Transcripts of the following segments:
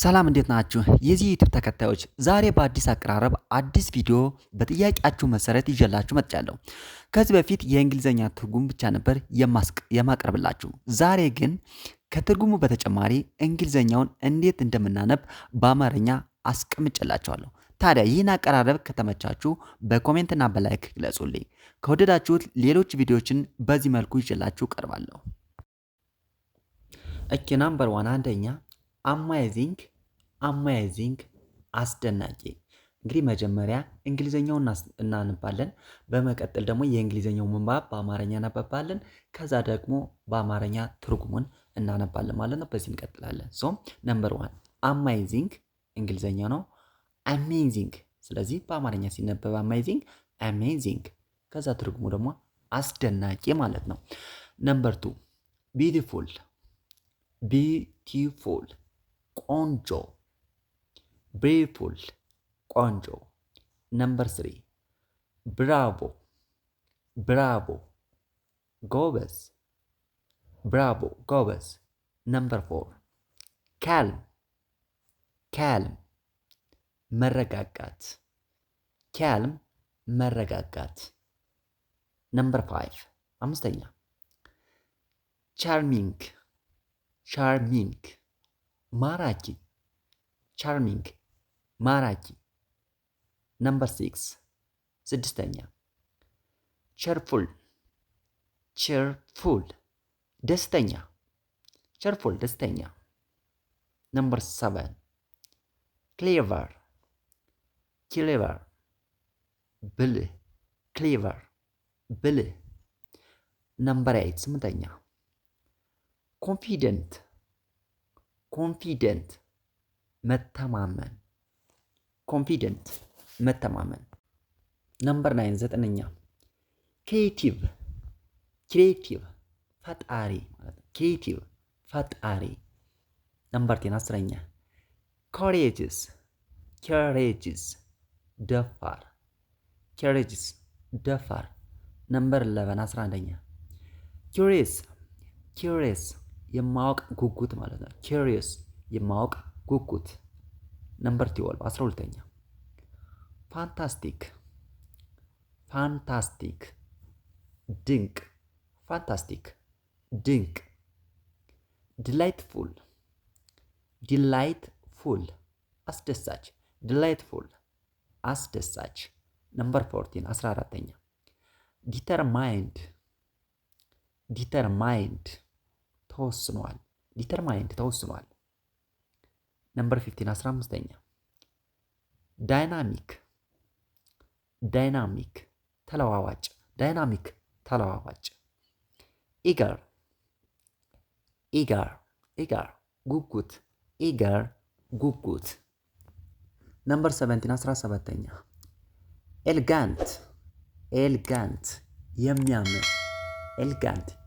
ሰላም እንዴት ናችሁ? የዚህ ዩቲዩብ ተከታዮች ዛሬ በአዲስ አቀራረብ አዲስ ቪዲዮ በጥያቄያችሁ መሰረት ይዤላችሁ መጥቻለሁ። ከዚህ በፊት የእንግሊዘኛ ትርጉም ብቻ ነበር የማቀርብላችሁ። ዛሬ ግን ከትርጉሙ በተጨማሪ እንግሊዘኛውን እንዴት እንደምናነብ በአማርኛ አስቀምጬላችኋለሁ። ታዲያ ይህን አቀራረብ ከተመቻችሁ በኮሜንትና በላይክ ግለጹልኝ። ከወደዳችሁት ሌሎች ቪዲዮዎችን በዚህ መልኩ ይዤላችሁ ቀርባለሁ። ኦኬ ናምበር 1 አንደኛ አማዚንግ አስደናቂ። እንግዲህ መጀመሪያ እንግሊዘኛውን እናነባለን። በመቀጠል ደግሞ የእንግሊዘኛው ምንባብ በአማርኛ እናነባለን። ከዛ ደግሞ በአማርኛ ትርጉሙን እናነባለን ማለት ነው። በዚህ እንቀጥላለን። ሶ ነምበር 1 አማዚንግ እንግሊዘኛ ነው። አሜዚንግ፣ ስለዚህ በአማርኛ ሲነበብ አሜዚንግ። ከዛ ትርጉሙ ደግሞ አስደናቂ ማለት ነው። ነምበር 2 ቢዩቲፉል ቆንጆ፣ ቢዩቲፉል ቆንጆ። ነምበር 3 ብራቮ ጎበዝ፣ ጎበዝ። ነምበር 4 ካልም መረጋጋት። ነምበር 5 አምስተኛ ቻርሚንግ ማራኪ። ነምበር 6 ስድስተኛ ቸርፉል ደስተኛ። ነምበር 7 ክሌቨር ብልህ። ነምበር 8 ስምንተኛ ኮንፊደንት መተማመን። ነምበር 9 ዘጠነኛ ክሬቲቭ ፈጣሪ ማለት ነው። ፈጣሪ። ነምበር 10 አስረኛ ኮሬጅስ ደፋር። ነምበር 11 11ኛ ኪሪየስ የማወቅ ጉጉት ማለት ነው። የማወቅ ጉጉት። ነምበር 12 12ኛ ፋንታስቲክ ድንቅ። ዲላይትፉል አስደሳች። ነምበር 14 14ኛ ዲተርማይንድ ተወስኗል። ነምበር 15 15ኛ ዳይናሚክ ተለዋዋጭ። ኢጋር ጉጉት። ነምበር 17 17ኛ ኤልጋንት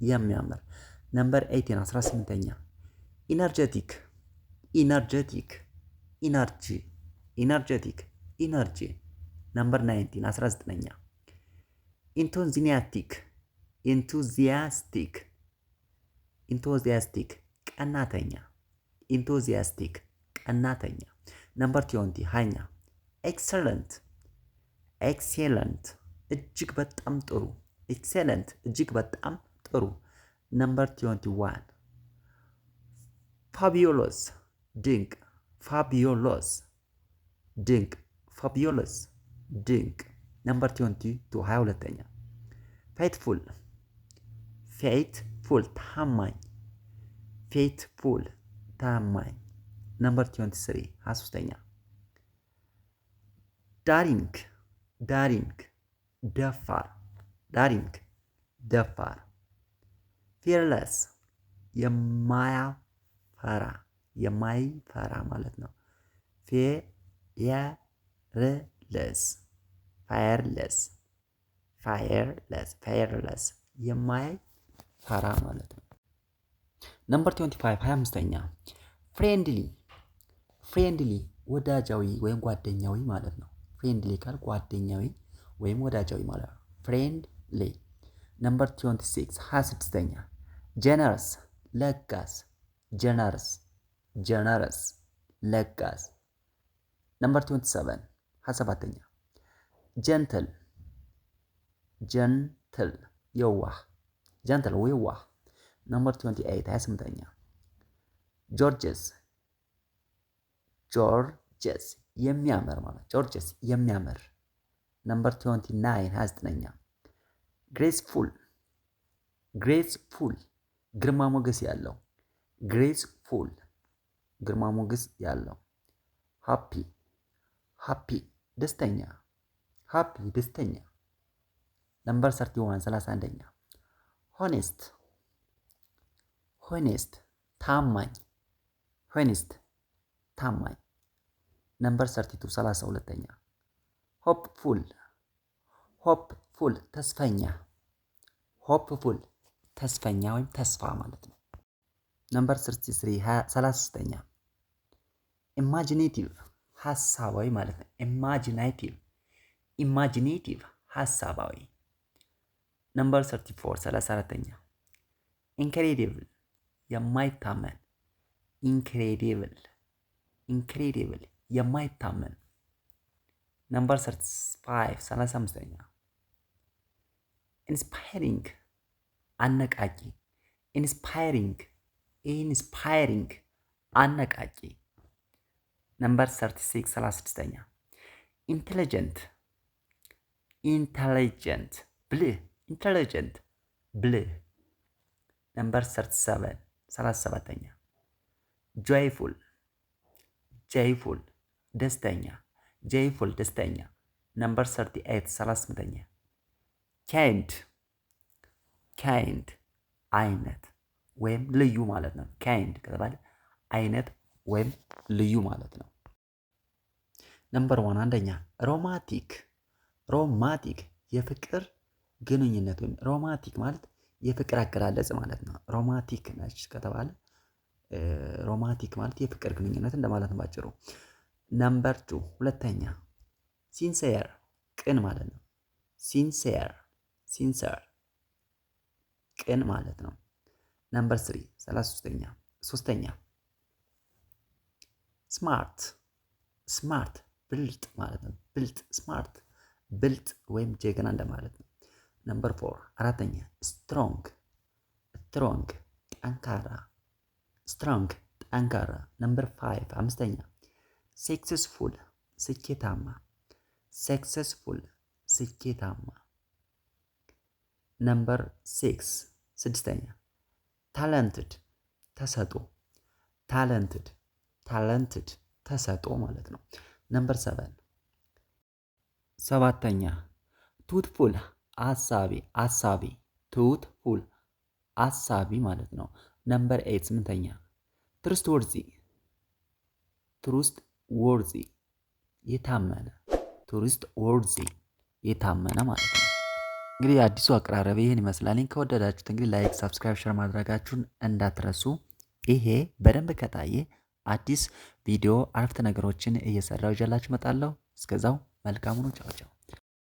የሚያምር። ነምበር 18 18ኛ ኢነርጂ። ነምበር 19 19ኛ ኢንቱዚያስቲክ ቀናተኛ። ነምበር 20 20ኛ ኤክሰለንት እጅግ በጣም ጥሩ። ነምበር 21 ፋቢዮሎስ ድንቅ። ነምበር 22 22ኛ ፌይትፉል ታማኝ። ነምበር 23 23ኛ ዳሪንግ ደፋር። ፊርለስ የማይፈራ ማለት ነው። ፋየርለስ የማይፈራ ማለት ነው። ነምበር 25 25ኛ ፍሬንድሊ ወዳጃዊ ወይም ጓደኛዊ ማለት ነው። ፍሬንድሊ ካል ጓደኛዊ ወይም ወዳጃዊ ማለት ነው። ፍሬንድሊ። ነምበር 26 26ኛ ጀነረስ ለጋስ ለጋስ። ነምበር 27 27ኛ ጀንትል ጀንትል የዋህ ጀንትል የዋህ። ነምበር 28 28ኛ ጆርጀስ ጆርጀስ የሚያምር ማለት ጆርጀስ የሚያምር። ነምበር 29 29ኛ ግሬስፉል ግሬስፉል ግርማ ሞገስ ያለው ግሬስፉል ግርማ ሞገስ ያለው። ሃፒ ሃፒ ደስተኛ ሃፒ ደስተኛ። ነምበር 31 31ኛ ሆኔስት ሆኔስት ታማኝ ሆኔስት ታማኝ። ነምበር 32 32ኛ ሆፕፉል ሆፕፉል ተስፈኛ ሆፕፉል ተስፈኛ ወይም ተስፋ ማለት ነው። ነምበር 33 33ኛ ኢማጂኔቲቭ ሀሳባዊ ማለት ነው። ኢማጂኔቲቭ ኢማጂኔቲቭ ሀሳባዊ። ነምበር 34 34ኛ ኢንክሬዲብል የማይታመን ኢንክሬዲብል ኢንክሬዲብል የማይታመን። ነምበር 35 35ኛ ኢንስፓይሪንግ አነቃቂ ኢንስፓይሪንግ ኢንስፓይሪንግ አነቃቂ። ነምበር 36 36ኛ ኢንቴሊጀንት ኢንቴሊጀንት ብልህ ኢንቴሊጀንት ብልህ። ነምበር 37 37ኛ ጆይፉል ጆይፉል ደስተኛ ጆይፉል ደስተኛ። ነምበር 38 38ኛ ካይንድ ካይንድ አይነት ወይም ልዩ ማለት ነው። ካይንድ ከተባለ አይነት ወይም ልዩ ማለት ነው። ነምበር 1 አንደኛ ሮማንቲክ ሮማንቲክ የፍቅር ግንኙነት ወይም ሮማንቲክ ማለት የፍቅር አገላለጽ ማለት ነው። ሮማንቲክ ነች ከተባለ ሮማንቲክ ማለት የፍቅር ግንኙነት እንደማለት ነው ባጭሩ። ነምበር 2 ሁለተኛ ሲንሴር ቅን ማለት ነው። ሲንሴር ሲንሰር ቅን ማለት ነው። ነምበር 3 33ኛ ሶስተኛ ስማርት ስማርት ብልጥ ማለት ነው። ብልጥ ስማርት ብልጥ ወይም ጀግና እንደማለት ነው። ነምበር 4 አራተኛ ስትሮንግ ስትሮንግ ጠንካራ ስትሮንግ ጠንካራ። ነምበር 5 አምስተኛ ሰክሰስፉል ስኬታማ ሰክሰስፉል ስኬታማ። ነምበር 6 ስድስተኛ ታለንትድ ተሰጦ ታለንትድ ታለንትድ ተሰጦ ማለት ነው። ነምበር 7 ሰባተኛ ቱትፉል አሳቢ አሳቢ ቱትፉል አሳቢ ማለት ነው። ነምበር 8 ስምንተኛ ትሩስት ወርዚ ትሩስት ወርዚ የታመነ ቱሪስት ወርዚ የታመነ ማለት ነው። እንግዲህ አዲሱ አቀራረብ ይህን ይመስላል። ከወደዳችሁት እንግዲህ ላይክ፣ ሰብስክራይብ፣ ሼር ማድረጋችሁን እንዳትረሱ። ይሄ በደንብ ከታየ አዲስ ቪዲዮ አረፍተ ነገሮችን እየሰራው ይዤላችሁ እመጣለሁ። እስከዛው መልካም ሁኑ። ቻው ቻው።